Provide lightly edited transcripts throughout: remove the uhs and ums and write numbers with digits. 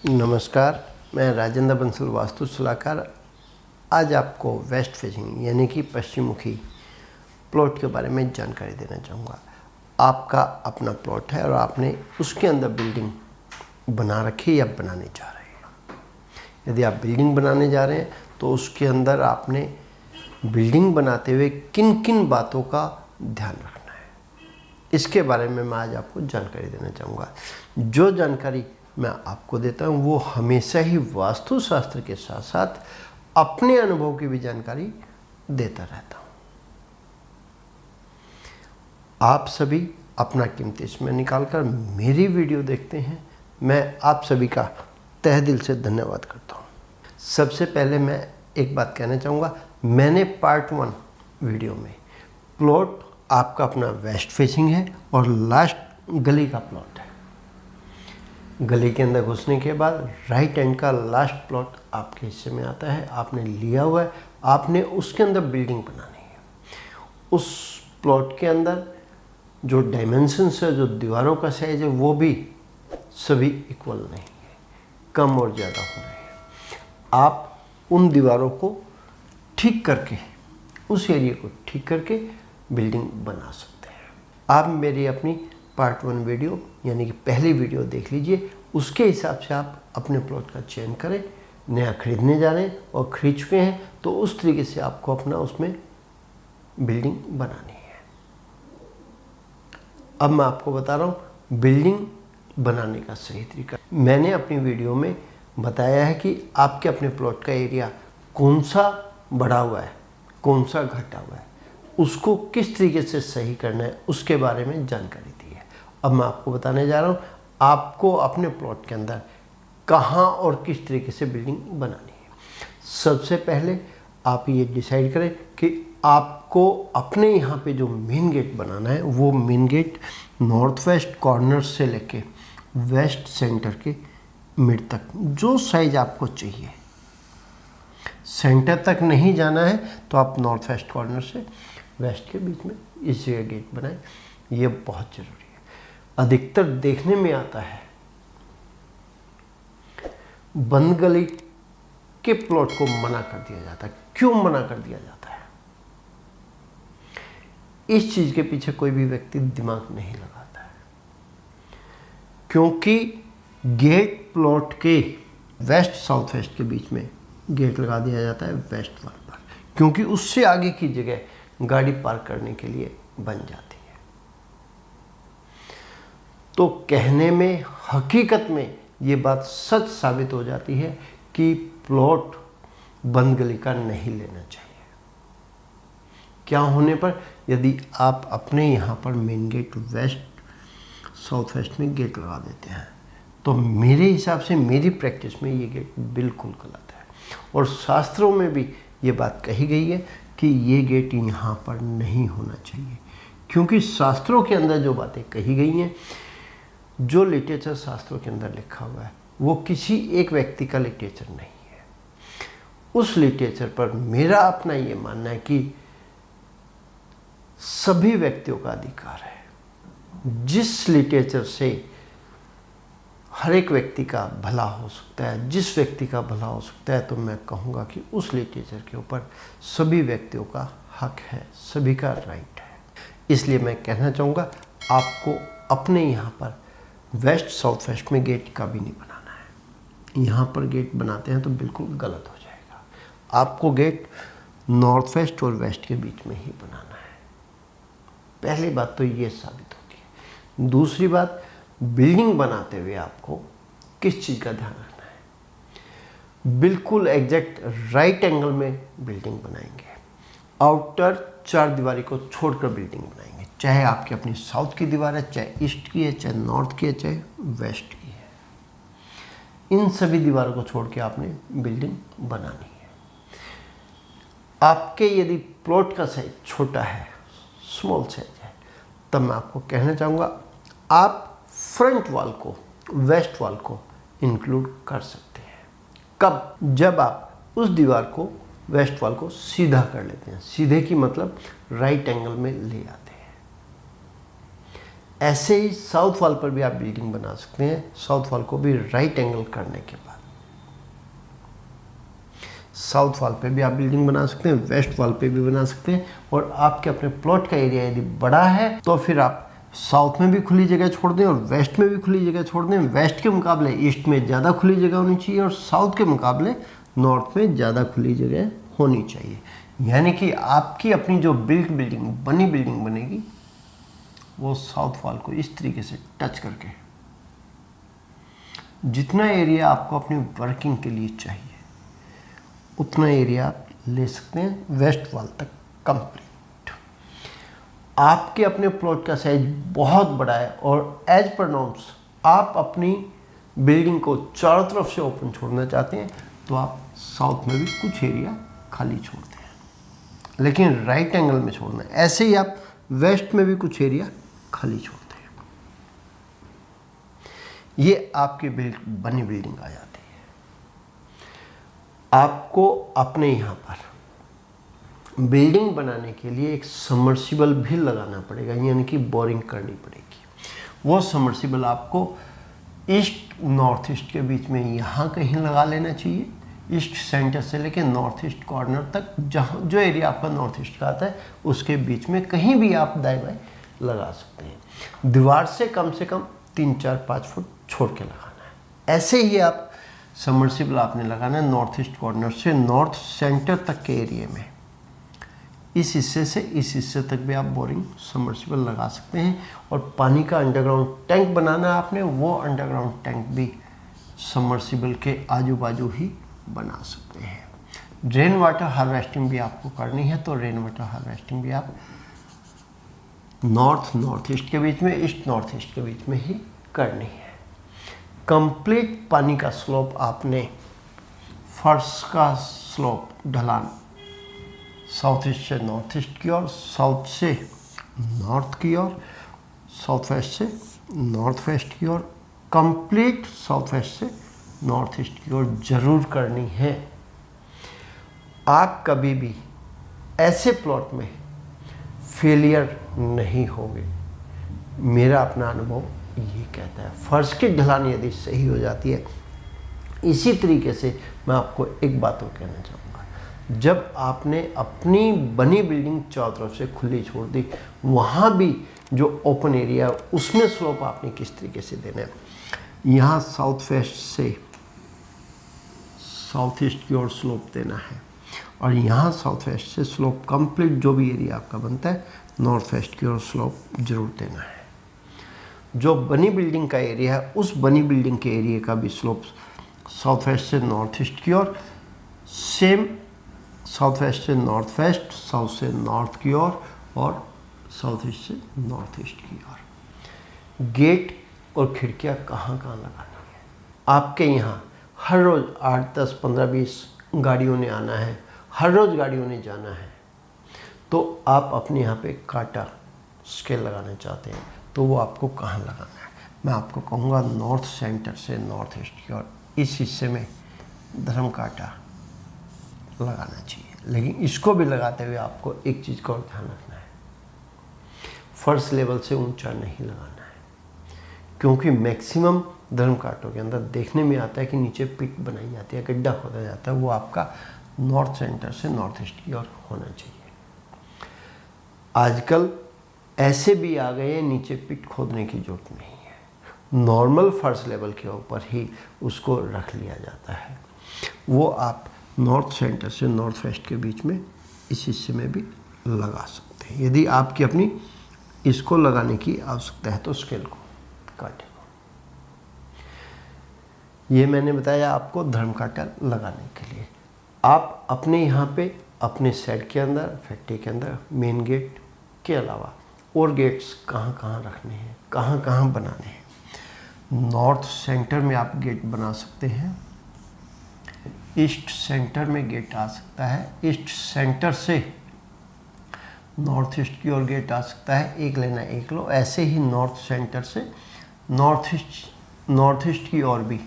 नमस्कार, मैं राजेंद्र बंसल वास्तु सलाहकार आज आपको वेस्ट फेसिंग यानी कि पश्चिम मुखी प्लॉट के बारे में जानकारी देना चाहूँगा। आपका अपना प्लॉट है और आपने उसके अंदर बिल्डिंग बना रखी या बनाने जा रहे हैं। यदि आप बिल्डिंग बनाने जा रहे हैं तो उसके अंदर आपने बिल्डिंग बनाते हुए किन किन बातों का ध्यान रखना है, इसके बारे में मैं आज आपको जानकारी देना चाहूँगा। जो जानकारी मैं आपको देता हूँ वो हमेशा ही वास्तुशास्त्र के साथ साथ अपने अनुभव की भी जानकारी देता रहता हूँ। आप सभी अपना कीमती समय निकालकर मेरी वीडियो देखते हैं, मैं आप सभी का तहे दिल से धन्यवाद करता हूँ। सबसे पहले मैं एक बात कहना चाहूँगा, मैंने पार्ट 1 वीडियो में प्लॉट आपका अपना वेस्ट फेसिंग है और लास्ट गली का प्लॉट है। गली के अंदर घुसने के बाद राइट हैंड का लास्ट प्लॉट आपके हिस्से में आता है, आपने लिया हुआ है, आपने उसके अंदर बिल्डिंग बनानी है। उस प्लॉट के अंदर जो डायमेंशंस है, जो दीवारों का साइज है, वो भी सभी इक्वल नहीं है, कम और ज़्यादा हो रहे हैं। आप उन दीवारों को ठीक करके, उस एरिया को ठीक करके बिल्डिंग बना सकते हैं। आप मेरी अपनी पार्ट 1 वीडियो यानी कि पहली वीडियो देख लीजिए, उसके हिसाब से आप अपने प्लॉट का चयन करें। नया खरीदने जा रहे हैं और खरीद चुके हैं तो उस तरीके से आपको अपना उसमें बिल्डिंग बनानी है। अब मैं आपको बता रहा हूँ बिल्डिंग बनाने का सही तरीका। मैंने अपनी वीडियो में बताया है कि आपके अपने प्लॉट का एरिया कौन सा बढ़ा हुआ है, कौन सा घटा हुआ है, उसको किस तरीके से सही करना है, उसके बारे में जानकारी दी है। अब मैं आपको बताने जा रहा हूँ आपको अपने प्लॉट के अंदर कहाँ और किस तरीके से बिल्डिंग बनानी है। सबसे पहले आप ये डिसाइड करें कि आपको अपने यहाँ पे जो मेन गेट बनाना है वो main gate north west corner से लेके वेस्ट सेंटर के मिड तक, जो साइज आपको चाहिए। सेंटर तक नहीं जाना है तो आप नॉर्थ वेस्ट कॉर्नर से वेस्ट के बीच में इस जगह गेट बनाएं, ये बहुत ज़रूरी है। अधिकतर देखने में आता है बंद गली के प्लॉट को मना कर दिया जाता है। क्यों मना कर दिया जाता है? इस चीज़ के पीछे कोई भी व्यक्ति दिमाग नहीं लगाता है, क्योंकि गेट प्लॉट के वेस्ट साउथ वेस्ट के बीच में गेट लगा दिया जाता है वेस्ट वाल पर, क्योंकि उससे आगे की जगह गाड़ी पार्क करने के लिए बन जाती है। तो कहने में, हकीकत में ये बात सच साबित हो जाती है कि प्लॉट बंद गली का नहीं लेना चाहिए। क्या होने पर? यदि आप अपने यहाँ पर main gate west south west में गेट लगा देते हैं तो मेरे हिसाब से, मेरी प्रैक्टिस में ये गेट बिल्कुल गलत है। और शास्त्रों में भी ये बात कही गई है कि ये गेट यहाँ पर नहीं होना चाहिए, क्योंकि शास्त्रों के अंदर जो बातें कही गई हैं, जो लिटरेचर शास्त्रों के अंदर लिखा हुआ है, वो किसी एक व्यक्ति का लिटरेचर नहीं है। उस लिटरेचर पर मेरा अपना ये मानना है कि सभी व्यक्तियों का अधिकार है। जिस लिटरेचर से हर एक व्यक्ति का भला हो सकता है, जिस व्यक्ति का भला हो सकता है, तो मैं कहूँगा कि उस लिटरेचर के ऊपर सभी व्यक्तियों का हक है, सभी का राइट है। इसलिए मैं कहना चाहूँगा आपको अपने यहाँ पर वेस्ट साउथ वेस्ट में गेट कभी नहीं बनाना है। यहाँ पर गेट बनाते हैं तो बिल्कुल गलत हो जाएगा। आपको गेट नॉर्थ वेस्ट और वेस्ट के बीच में ही बनाना है। पहली बात तो ये साबित होती है। दूसरी बात, बिल्डिंग बनाते हुए आपको किस चीज़ का ध्यान रखना है? बिल्कुल एग्जैक्ट राइट एंगल में बिल्डिंग बनाएंगे। आउटर चार दीवारी को छोड़कर बिल्डिंग बनाएंगे, चाहे आपकी अपनी साउथ की दीवार है, चाहे ईस्ट की है, चाहे नॉर्थ की है, चाहे वेस्ट की है। इन सभी दीवारों को छोड़ के आपने बिल्डिंग बनानी है। आपके यदि प्लॉट का साइज छोटा है, स्मॉल साइज है, तब मैं आपको कहना चाहूँगा आप फ्रंट वॉल को, वेस्ट वॉल को इंक्लूड कर सकते हैं। कब? जब आप उस दीवार को, वेस्ट वॉल को सीधा कर लेते हैं। सीधे की मतलब राइट एंगल में ले आते हैं। ऐसे ही साउथ वॉल पर भी आप बिल्डिंग बना सकते हैं, साउथ वॉल को भी राइट एंगल करने के बाद। साउथ वॉल पे भी आप बिल्डिंग बना सकते हैं, वेस्ट वॉल पे भी बना सकते हैं। और आपके अपने प्लॉट का एरिया यदि बड़ा है तो फिर आप साउथ में भी खुली जगह छोड़ दें और वेस्ट में भी खुली जगह छोड़ दें। वेस्ट के मुकाबले ईस्ट में ज़्यादा खुली जगह होनी चाहिए और साउथ के मुकाबले नॉर्थ में ज़्यादा खुली जगह होनी चाहिए। यानी कि आपकी अपनी जो बिल्डिंग बनी बिल्डिंग बनेगी वो साउथ वॉल को इस तरीके से टच करके, जितना एरिया आपको अपनी वर्किंग के लिए चाहिए उतना एरिया आप ले सकते हैं वेस्ट वॉल तक कंप्लीट। आपके अपने प्लॉट का साइज बहुत बड़ा है और एज पर नॉर्म्स आप अपनी बिल्डिंग को चारों तरफ से ओपन छोड़ना चाहते हैं तो आप साउथ में भी कुछ एरिया खाली छोड़ते हैं, लेकिन राइट एंगल में छोड़ना है। ऐसे ही आप वेस्ट में भी कुछ एरिया खाली छोड़ते हैं। ये आपकी बनी बिल्डिंग आ जाती है। आपको अपने यहाँ पर बिल्डिंग बनाने के लिए एक सबमर्सिबल भी लगाना पड़ेगा, यानी कि बोरिंग करनी पड़ेगी। वो सबमर्सिबल आपको ईस्ट नॉर्थ ईस्ट के बीच में यहाँ कहीं लगा लेना चाहिए, ईस्ट सेंटर से लेकर नॉर्थ ईस्ट कॉर्नर तक, जहाँ जो एरिया आपका नॉर्थ ईस्ट का आता है उसके बीच में कहीं भी आप दाएं बाएं लगा सकते हैं। दीवार से कम 3, 4, 5 फुट छोड़ के लगाना है। ऐसे ही आप सबमर्सिबल आपने लगाना है नॉर्थ ईस्ट कॉर्नर से नॉर्थ सेंटर तक के एरिया में। इस हिस्से से इस हिस्से तक भी आप बोरिंग सबमर्सिबल लगा सकते हैं। और पानी का अंडरग्राउंड टैंक बनाना है आपने, वो अंडरग्राउंड टैंक भी सबमर्सिबल के आजू बाजू ही बना सकते हैं। रेन वाटर हार्वेस्टिंग भी आपको करनी है तो रेन वाटर हार्वेस्टिंग भी आप नॉर्थ ईस्ट के बीच में, ईस्ट नॉर्थ ईस्ट के बीच में ही करनी है। कंप्लीट पानी का स्लोप आपने, फर्श का स्लोप ढलान साउथ ईस्ट से नॉर्थ ईस्ट की ओर, साउथ से नॉर्थ की ओर, साउथ वेस्ट से नॉर्थ वेस्ट की ओर, कंप्लीट साउथ वेस्ट से नॉर्थ ईस्ट की ओर जरूर करनी है। आप कभी भी ऐसे प्लॉट में फेलियर नहीं होंगे, मेरा अपना अनुभव ये कहता है। फर्श की ढलान यदि सही हो जाती है, इसी तरीके से मैं आपको एक बात और कहना चाहूँगा, जब आपने अपनी बनी बिल्डिंग चारों तरफ से खुली छोड़ दी, वहाँ भी जो ओपन एरिया उसमें स्लोप आपने किस तरीके से देना है। यहाँ साउथ वेस्ट से साउथ ईस्ट की ओर स्लोप देना है और यहाँ साउथ वेस्ट से स्लोप कंप्लीट जो भी एरिया आपका बनता है नॉर्थ वेस्ट की ओर स्लोप जरूर देना है। जो बनी बिल्डिंग का एरिया है उस बनी बिल्डिंग के एरिया का भी स्लोप साउथ वेस्ट से नॉर्थ ईस्ट की ओर, सेम साउथ वेस्ट से नॉर्थ वेस्ट, साउथ से नॉर्थ की ओर और साउथ ईस्ट से नॉर्थ ईस्ट की ओर। गेट और खिड़कियाँ कहाँ कहाँ लगानी है। आपके यहाँ हर रोज़ 8, 10, 15, 20 गाड़ियों ने आना है, हर रोज़ गाड़ियों ने जाना है, तो आप अपने यहाँ पे कांटा स्केल लगाना चाहते हैं तो वो आपको कहाँ लगाना है। मैं आपको कहूँगा नॉर्थ सेंटर से नॉर्थ ईस्ट की ओर इस हिस्से में धर्म कांटा लगाना चाहिए। लेकिन इसको भी लगाते हुए आपको एक चीज़ का और ध्यान रखना है, फर्श लेवल से ऊंचा नहीं लगाना है, क्योंकि मैक्सिमम धर्म कांटों के अंदर देखने में आता है कि नीचे पिट बनाई जाती है, गड्ढा खोदा जाता है, वो आपका नॉर्थ सेंटर से नॉर्थ ईस्ट की ओर होना चाहिए। आजकल ऐसे भी आ गए, नीचे पिट खोदने की जरूरत नहीं है, नॉर्मल फर्श लेवल के ऊपर ही उसको रख लिया जाता है। वो आप नॉर्थ सेंटर से नॉर्थ वेस्ट के बीच में इस हिस्से में भी लगा सकते हैं। यदि आपकी अपनी इसको लगाने की आवश्यकता है तो स्केल को काटे। ये मैंने बताया आपको धर्म कांटा लगाने के लिए। आप अपने यहाँ पे अपने सेट के अंदर, फैक्ट्री के अंदर मेन गेट के अलावा और गेट्स कहाँ कहाँ रखने हैं, कहाँ कहाँ बनाने हैं। नॉर्थ सेंटर में आप गेट बना सकते हैं, ईस्ट सेंटर में गेट आ सकता है, ईस्ट सेंटर से नॉर्थ ईस्ट की ओर गेट आ सकता है, एक लेना एक लो। ऐसे ही नॉर्थ सेंटर से नॉर्थ ईस्ट की ओर भी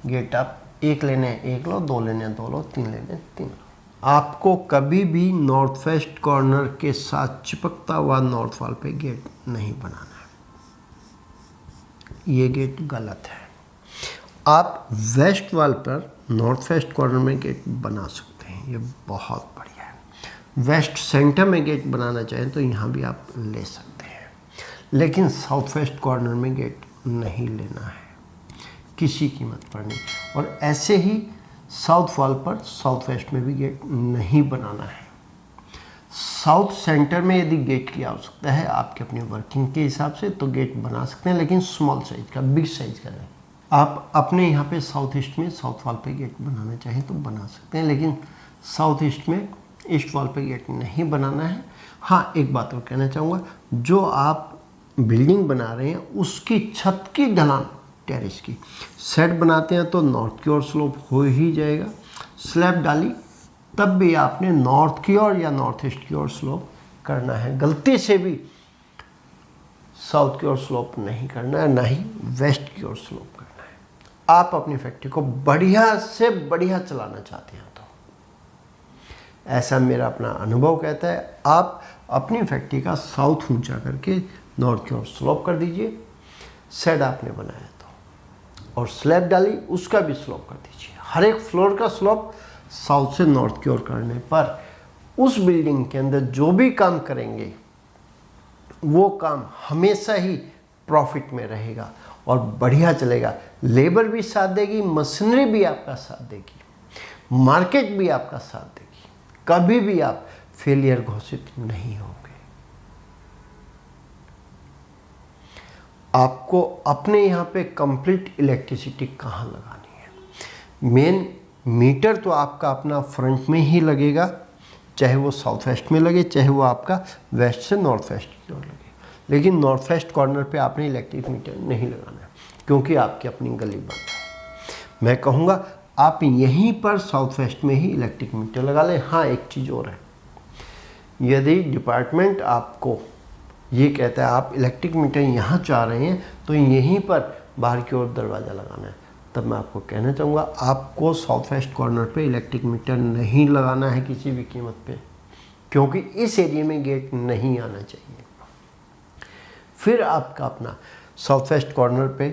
गेट आप एक लेने एक लो, दो लेने दो लो, तीन लेने तीन लो। आपको कभी भी नॉर्थ वेस्ट कॉर्नर के साथ चिपकता हुआ नॉर्थ वॉल पे गेट नहीं बनाना है। ये गेट गलत है। आप वेस्ट वॉल पर नॉर्थ वेस्ट कॉर्नर में गेट बना सकते हैं, ये बहुत बढ़िया है। वेस्ट सेंटर में गेट बनाना चाहें तो यहाँ भी आप ले सकते हैं, लेकिन साउथ वेस्ट कॉर्नर में गेट नहीं लेना है किसी कीमत पर नहीं। और ऐसे ही साउथ वॉल पर साउथ वेस्ट में भी गेट नहीं बनाना है। साउथ सेंटर में यदि गेट की आवश्यकता है आपके अपने वर्किंग के हिसाब से तो गेट बना सकते हैं, लेकिन स्मॉल साइज का, बिग साइज का नहीं। आप अपने यहाँ पे साउथ ईस्ट में साउथ वॉल पे गेट बनाना चाहें तो बना सकते हैं, लेकिन साउथ ईस्ट में ईस्ट वॉल पे गेट नहीं बनाना है। हाँ, एक बात और कहना चाहूँगा, जो आप बिल्डिंग बना रहे हैं उसकी छत की ढलान, टेरेस की सेट बनाते हैं तो नॉर्थ की ओर स्लोप हो ही जाएगा। स्लैब डाली तब भी आपने नॉर्थ की ओर या नॉर्थ ईस्ट की ओर स्लोप करना है, गलती से भी साउथ की ओर स्लोप नहीं करना है, ना ही वेस्ट की ओर स्लोप करना है। आप अपनी फैक्ट्री को बढ़िया से बढ़िया चलाना चाहते हैं तो ऐसा मेरा अपना अनुभव कहता है, आप अपनी फैक्ट्री का साउथ ऊंचा करके नॉर्थ की ओर स्लोप कर दीजिए। शेड आपने बनाया तो और स्लैब डाली, उसका भी स्लोप कर दीजिए। हर एक फ्लोर का स्लोप साउथ से नॉर्थ की ओर करने पर उस बिल्डिंग के अंदर जो भी काम करेंगे वो काम हमेशा ही प्रॉफिट में रहेगा और बढ़िया चलेगा। लेबर भी साथ देगी, मशीनरी भी आपका साथ देगी, मार्केट भी आपका साथ देगी। कभी भी आप फेलियर घोषित नहीं होंगे। आपको अपने यहाँ पे कंप्लीट इलेक्ट्रिसिटी कहाँ लगानी है? मेन मीटर तो आपका अपना फ्रंट में ही लगेगा, चाहे वो साउथ वेस्ट में लगे, चाहे वो आपका वेस्ट से नॉर्थ वेस्ट की ओर लगे। लेकिन नॉर्थ वेस्ट कॉर्नर पे आपने इलेक्ट्रिक मीटर नहीं लगाना है क्योंकि आपकी अपनी गली बंद है। मैं कहूँगा आप यहीं पर साउथ वेस्ट में ही इलेक्ट्रिक मीटर लगा लें। हाँ, एक चीज़ और है, यदि डिपार्टमेंट आपको ये कहता है आप इलेक्ट्रिक मीटर यहाँ चाह रहे हैं तो यहीं पर बाहर की ओर दरवाज़ा लगाना है, तब मैं आपको कहना चाहूँगा आपको साउथ वेस्ट कॉर्नर पे इलेक्ट्रिक मीटर नहीं लगाना है किसी भी कीमत पे, क्योंकि इस एरिया में गेट नहीं आना चाहिए। फिर आपका अपना साउथ वेस्ट कॉर्नर पे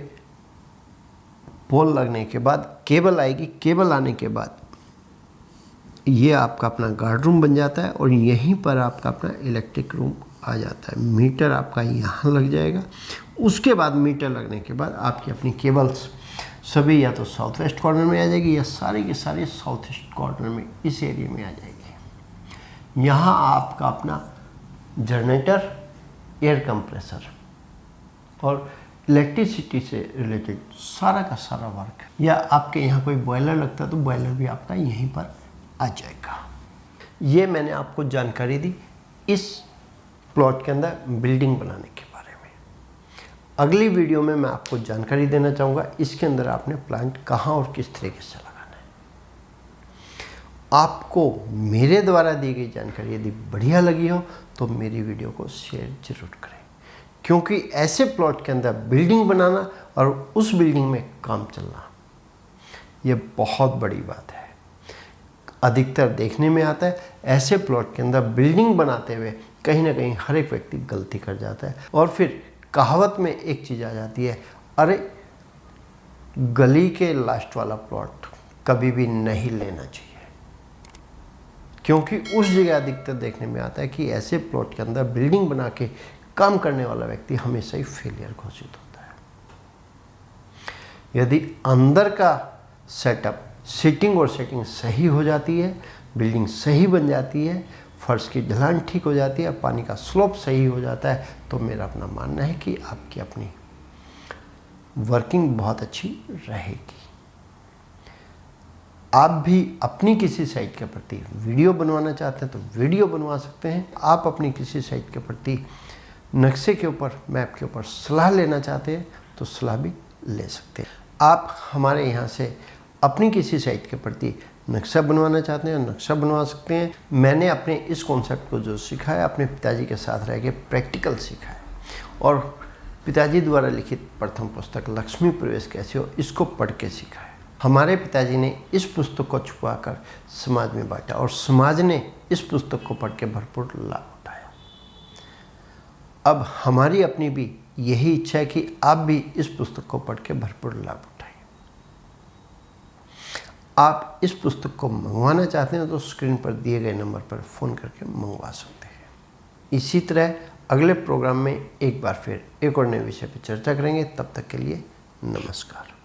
पोल लगने के बाद केबल आएगी। केबल आने के बाद ये आपका अपना गार्ड रूम बन जाता है और यहीं पर आपका अपना इलेक्ट्रिक रूम आ जाता है। मीटर आपका यहाँ लग जाएगा। उसके बाद मीटर लगने के बाद आपकी अपनी केबल्स सभी या तो साउथ वेस्ट कॉर्नर में आ जाएगी या सारी के सारी साउथ ईस्ट कॉर्नर में, इस एरिया में आ जाएगी। यहाँ आपका अपना जनरेटर, एयर कंप्रेसर और इलेक्ट्रिसिटी से रिलेटेड सारा का सारा वर्क, या आपके यहाँ कोई बॉयलर लगता है तो बॉयलर भी आपका यहीं पर आ जाएगा। ये मैंने आपको जानकारी दी इस प्लॉट के अंदर बिल्डिंग बनाने के बारे में। अगली वीडियो में मैं आपको जानकारी देना चाहूँगा इसके अंदर आपने प्लांट कहाँ और किस तरीके से लगाना है। आपको मेरे द्वारा दी गई जानकारी यदि बढ़िया लगी हो तो मेरी वीडियो को शेयर जरूर करें, क्योंकि ऐसे प्लॉट के अंदर बिल्डिंग बनाना और उस बिल्डिंग में काम चलना ये बहुत बड़ी बात है। अधिकतर देखने में आता है ऐसे प्लॉट के अंदर बिल्डिंग बनाते हुए कहीं ना कहीं हर एक व्यक्ति गलती कर जाता है और फिर कहावत में एक चीज़ आ जाती है, अरे गली के लास्ट वाला प्लॉट कभी भी नहीं लेना चाहिए, क्योंकि उस जगह अधिकतर देखने में आता है कि ऐसे प्लॉट के अंदर बिल्डिंग बना के काम करने वाला व्यक्ति हमेशा ही फेलियर घोषित होता है। यदि अंदर का सेटअप, सीटिंग और सेटिंग सही हो जाती है, बिल्डिंग सही बन जाती है, फर्श की ढलान ठीक हो जाती है, पानी का स्लोप सही हो जाता है, तो मेरा अपना मानना है कि आपकी अपनी वर्किंग बहुत अच्छी रहेगी। आप भी अपनी किसी साइट के प्रति वीडियो बनवाना चाहते हैं तो वीडियो बनवा सकते हैं। आप अपनी किसी साइट के प्रति नक्शे के ऊपर, मैप के ऊपर सलाह लेना चाहते हैं तो सलाह भी ले सकते हैं। आप हमारे यहाँ से अपनी किसी साइट के प्रति नक्शा बनवाना चाहते हैं, नक्शा बनवा सकते हैं। मैंने अपने इस कॉन्सेप्ट को जो सीखा है अपने पिताजी के साथ रह के प्रैक्टिकल सीखा है और पिताजी द्वारा लिखित प्रथम पुस्तक लक्ष्मी प्रवेश कैसे हो, इसको पढ़ के सीखा है। हमारे पिताजी ने इस पुस्तक को छुपाकर समाज में बांटा और समाज ने इस पुस्तक को पढ़ के भरपूर लाभ उठाया। अब हमारी अपनी भी यही इच्छा है कि आप भी इस पुस्तक को पढ़ के भरपूर लाभ उठाएं। आप इस पुस्तक को मंगवाना चाहते हैं तो स्क्रीन पर दिए गए नंबर पर फ़ोन करके मंगवा सकते हैं। इसी तरह अगले प्रोग्राम में एक बार फिर एक और नए विषय पर चर्चा करेंगे। तब तक के लिए नमस्कार।